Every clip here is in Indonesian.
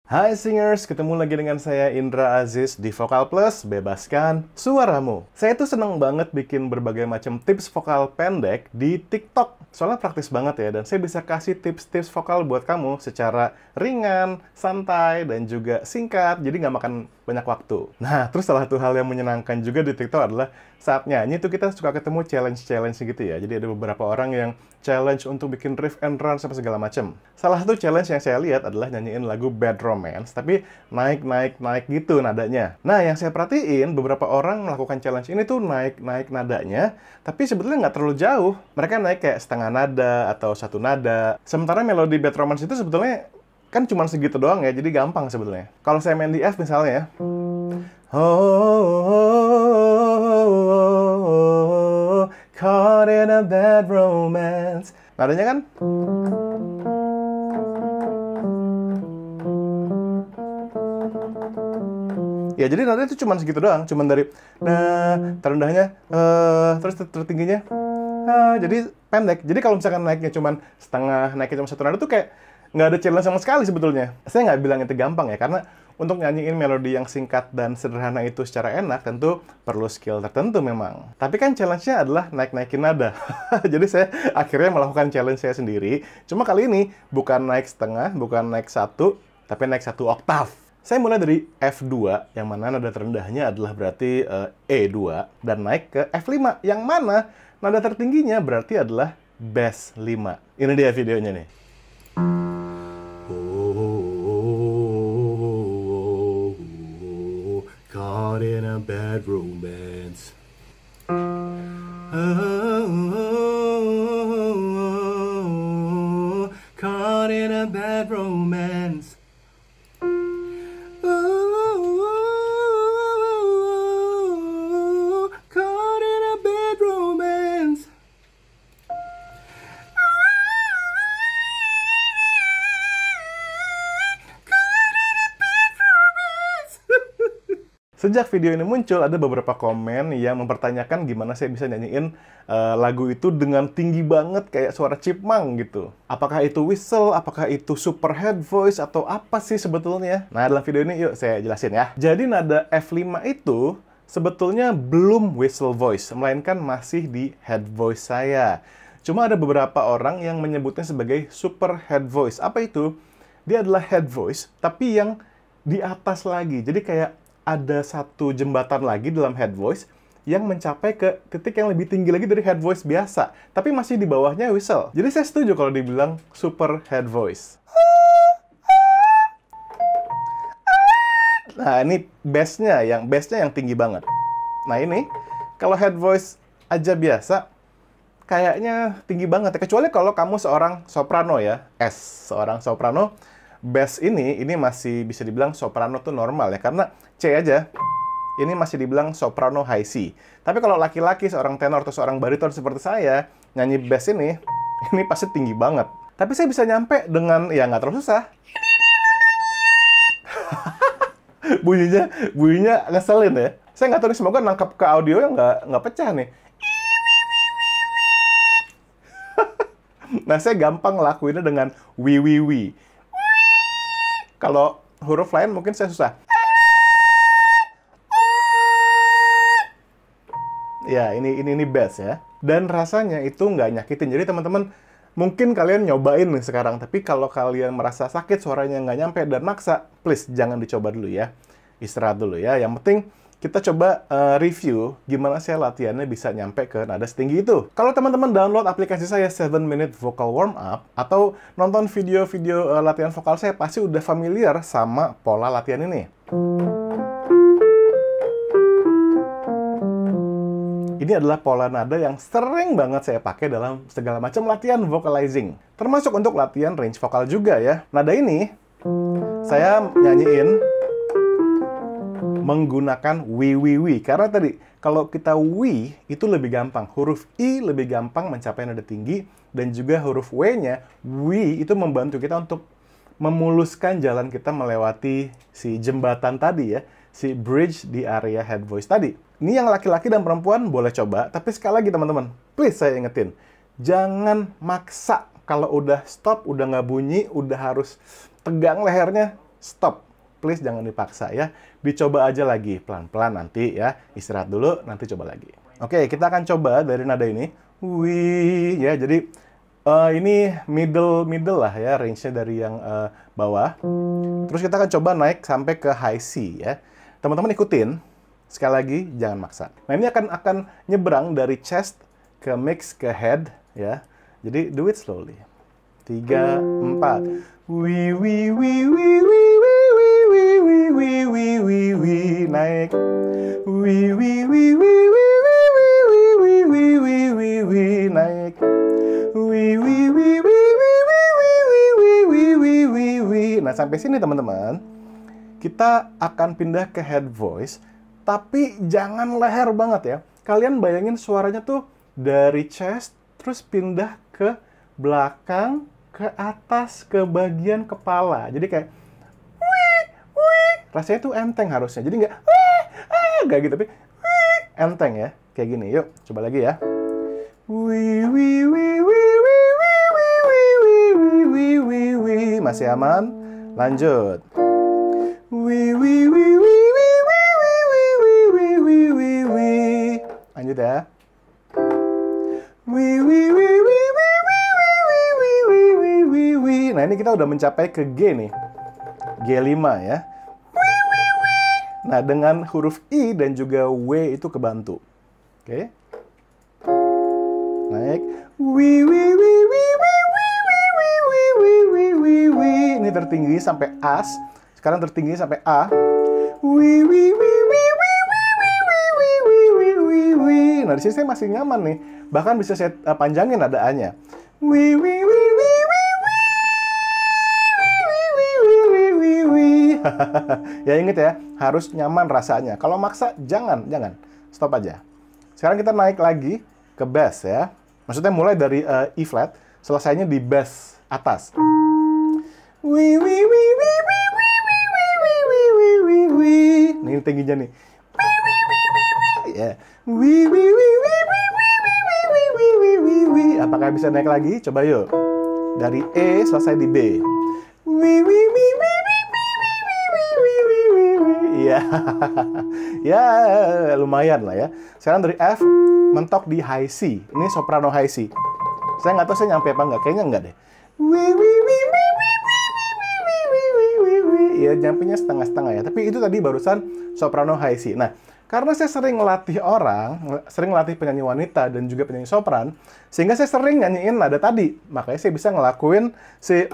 Hai singers, ketemu lagi dengan saya Indra Aziz di Vokal Plus, bebaskan suaramu. Saya tuh seneng banget bikin berbagai macam tips vokal pendek di TikTok. Soalnya praktis banget ya, dan saya bisa kasih tips-tips vokal buat kamu secara ringan, santai, dan juga singkat, jadi nggak makan banyak waktu. Nah, terus salah satu hal yang menyenangkan juga di TikTok adalah saat nyanyi tuh kita suka ketemu challenge-challenge gitu ya. Jadi ada beberapa orang yang challenge untuk bikin riff and run sampai segala macam. Salah satu challenge yang saya lihat adalah nyanyiin lagu Bad Romance, tapi naik gitu nadanya. Nah, yang saya perhatiin, beberapa orang melakukan challenge ini tuh naik nadanya, tapi sebetulnya nggak terlalu jauh. Mereka naik kayak setengah nada atau satu nada. Sementara melodi Bad Romance itu sebetulnya kan cuma segitu doang ya, jadi gampang sebetulnya. Kalau saya main di F misalnya ya, caught in a bad romance. Nadanya kan ya, jadi nadanya itu cuma segitu doang, cuma dari terendahnya terus tertingginya jadi pendek. Jadi kalau misalkan naiknya cuma setengah, naiknya cuma satu nada tuh kayak nggak ada challenge sama sekali sebetulnya. Saya nggak bilang itu gampang ya, karena untuk nyanyiin melodi yang singkat dan sederhana itu secara enak tentu perlu skill tertentu memang. Tapi kan challenge-nya adalah naik-naikin nada. Jadi saya akhirnya melakukan challenge saya sendiri. Cuma kali ini bukan naik setengah, bukan naik satu, tapi naik satu oktav. Saya mulai dari F2, yang mana nada terendahnya adalah berarti E2, dan naik ke F5, yang mana nada tertingginya berarti adalah bass 5. Ini dia videonya nih. Caught in a bad romance. Caught in a bad romance. Caught in a bad romance. Sejak video ini muncul, ada beberapa komen yang mempertanyakan gimana saya bisa nyanyiin lagu itu dengan tinggi banget kayak suara chipmunk gitu. Apakah itu whistle, apakah itu super head voice, atau apa sih sebetulnya? Nah, dalam video ini yuk saya jelasin ya. Jadi nada F5 itu sebetulnya belum whistle voice, melainkan masih di head voice saya. Cuma ada beberapa orang yang menyebutnya sebagai super head voice. Apa itu? Dia adalah head voice, tapi yang di atas lagi. Jadi kayak ada satu jembatan lagi dalam head voice yang mencapai ke titik yang lebih tinggi lagi dari head voice biasa, tapi masih di bawahnya whistle. Jadi saya setuju kalau dibilang super head voice. Nah, ini bass-nya yang tinggi banget. Nah, ini kalau head voice aja biasa kayaknya tinggi banget ya. Kecuali kalau kamu seorang soprano ya, seorang soprano. Bass ini masih bisa dibilang soprano tuh normal ya, karena C aja ini masih dibilang soprano high C. Tapi kalau laki-laki, seorang tenor atau seorang bariton seperti saya, nyanyi bass ini pasti tinggi banget. Tapi saya bisa nyampe dengan, ya nggak terlalu susah. bunyinya ngeselin ya. Saya nggak tahu nih, semoga nangkap ke audio yang nggak pecah nih. Nah, saya gampang ngelakuinnya dengan wi. Kalau huruf lain mungkin saya susah. Ya, ini bass ya. Dan rasanya itu nggak nyakitin. Jadi teman-teman, mungkin kalian nyobain nih sekarang. Tapi kalau kalian merasa sakit, suaranya nggak nyampe dan maksa, please jangan dicoba dulu ya. Istirahat dulu ya. Yang penting kita coba review gimana saya latihannya bisa nyampe ke nada setinggi itu. Kalau teman-teman download aplikasi saya 7 Minute Vocal Warm Up atau nonton video-video latihan vokal saya, pasti udah familiar sama pola latihan ini. Ini adalah pola nada yang sering banget saya pakai dalam segala macam latihan vocalizing. Termasuk untuk latihan range vokal juga ya. Nada ini saya nyanyiin menggunakan wi. Karena tadi, kalau kita wi, itu lebih gampang. Huruf I lebih gampang mencapai nada tinggi, dan juga huruf W-nya, wi, itu membantu kita untuk memuluskan jalan kita melewati si jembatan tadi ya, si bridge di area head voice tadi. Ini yang laki-laki dan perempuan boleh coba, tapi sekali lagi teman-teman, please saya ingetin, jangan maksa. Kalau udah stop, udah nggak bunyi, udah harus tegang lehernya, stop. Please jangan dipaksa ya. Dicoba aja lagi pelan-pelan nanti ya. Istirahat dulu, nanti coba lagi. Oke, kita akan coba dari nada ini. Wih, ya. Jadi ini middle lah ya, range-nya dari yang bawah. Terus kita akan coba naik sampai ke high C ya. Teman-teman ikutin. Sekali lagi, jangan maksa. Nah, ini akan nyebrang dari chest ke mix ke head ya. Jadi do it slowly. 3, 4. Wih, wih, wih, wih, wih, wih, wih, wih, wih, wih, wih, wih, wih, naik. Wih, wih, wih, wih, wih, wih, wih, wih, wih, wih, wih, wih, wih, naik. Wih, wih, wih, wih, wih, wih, wih, wih, wih, wih, wih, wih, wih. Nah, sampai sini teman-teman. Kita akan pindah ke head voice, tapi jangan leher banget ya. Kalian bayangin suaranya tuh dari chest, terus pindah ke belakang, ke atas, ke bagian kepala. Jadi kayak wih, wih. Rasanya tuh enteng harusnya. Jadi nggak nggak gitu, tapi wih, enteng ya. Kayak gini. Yuk, coba lagi ya. Wih, wih, wih, wih, wih, wih, wih, wih, wih, wih, wih, wih. Masih aman? Lanjut. Wih, wih, wih, wih, wih, wih, wih, wih, wih, wih, wih, wih. Lanjut ya. Wih, wih, wih, wih, wih, wih, wih, wih, wih, wih, wih, wih. Nah, ini kita udah mencapai ke G nih. G5 ya. Wih, wih, wih. Nah, dengan huruf I dan juga W itu kebantu. Oke. Naik. Wih, wih, wih, wih, wih, wih, wih, wih, wih, wih, wih, wih, wih. Ini tertinggi sampai as. Sekarang tertinggi sampai A. Wih, wih, wih, wih, wih, wih, wih, wih, wih, wih, wih, wih. Nah, di sini saya masih nyaman nih. Bahkan bisa saya panjangin nada A-nya. Wih, wih, wih, wih, wih, wih, wih, wih, wih, wih, wih. Ya inget ya, harus nyaman rasanya. Kalau maksa, jangan. Stop aja. Sekarang kita naik lagi ke bass ya. Maksudnya mulai dari E flat, selesainya di bass atas. Wih, wih, wih, wih, wih, wih, wih, wih, wih, wih, wih, wih, wih. Nih tingginya nih. Wih, wih, wih, wih, wih. Ya. Wih, wih, wih, wih, wih, wih, wih, wih, wih, wih, wih, wih. Apakah bisa naik lagi? Coba yuk. Dari E selesai di B. Wih, wih, wih, wih, wih, wih, wih, wih, wih, wih, wih, wih. Iya. Ya, lumayan lah ya. Sekarang dari F mentok di high C. Ini soprano high C. Saya nggak tahu saya nyampe apa nggak. Kayaknya nggak deh. Wih, wih, wih, wih, wih, wih, wih, wih, wih, wih, wih. Ya, nyampenya setengah-setengah ya. Tapi itu tadi barusan soprano high C. Nah, karena saya sering ngelatih orang, sering ngelatih penyanyi wanita dan juga penyanyi sopran, sehingga saya sering nyanyiin nada tadi. Makanya saya bisa ngelakuin si...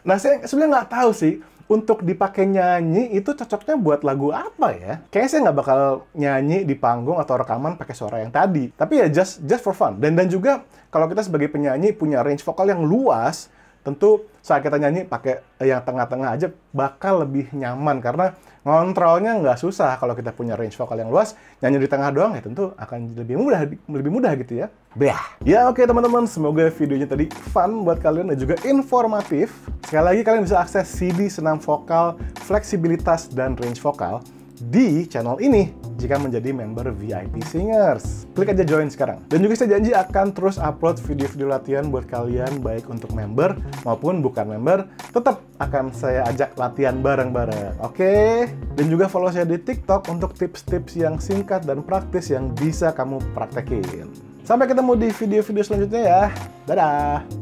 Nah, saya sebenarnya nggak tahu sih, untuk dipakai nyanyi itu cocoknya buat lagu apa ya? Kayaknya saya nggak bakal nyanyi di panggung atau rekaman pakai suara yang tadi. Tapi ya just for fun. Dan juga kalau kita sebagai penyanyi punya range vokal yang luas, tentu saat kita nyanyi pakai yang tengah-tengah aja bakal lebih nyaman karena ngontrolnya nggak susah. Kalau kita punya range vokal yang luas, nyanyi di tengah doang ya tentu akan lebih mudah gitu ya. Bah. Ya oke teman-teman, semoga videonya tadi fun buat kalian dan juga informatif. Sekali lagi kalian bisa akses CD senam vokal, fleksibilitas dan range vokal di channel ini jika menjadi member VIP Singers. Klik aja join sekarang. Dan juga saya janji akan terus upload video-video latihan buat kalian, baik untuk member maupun bukan member. Tetap akan saya ajak latihan bareng-bareng. Oke? Dan juga follow saya di TikTok untuk tips-tips yang singkat dan praktis yang bisa kamu praktekin. Sampai ketemu di video-video selanjutnya ya. Dadah!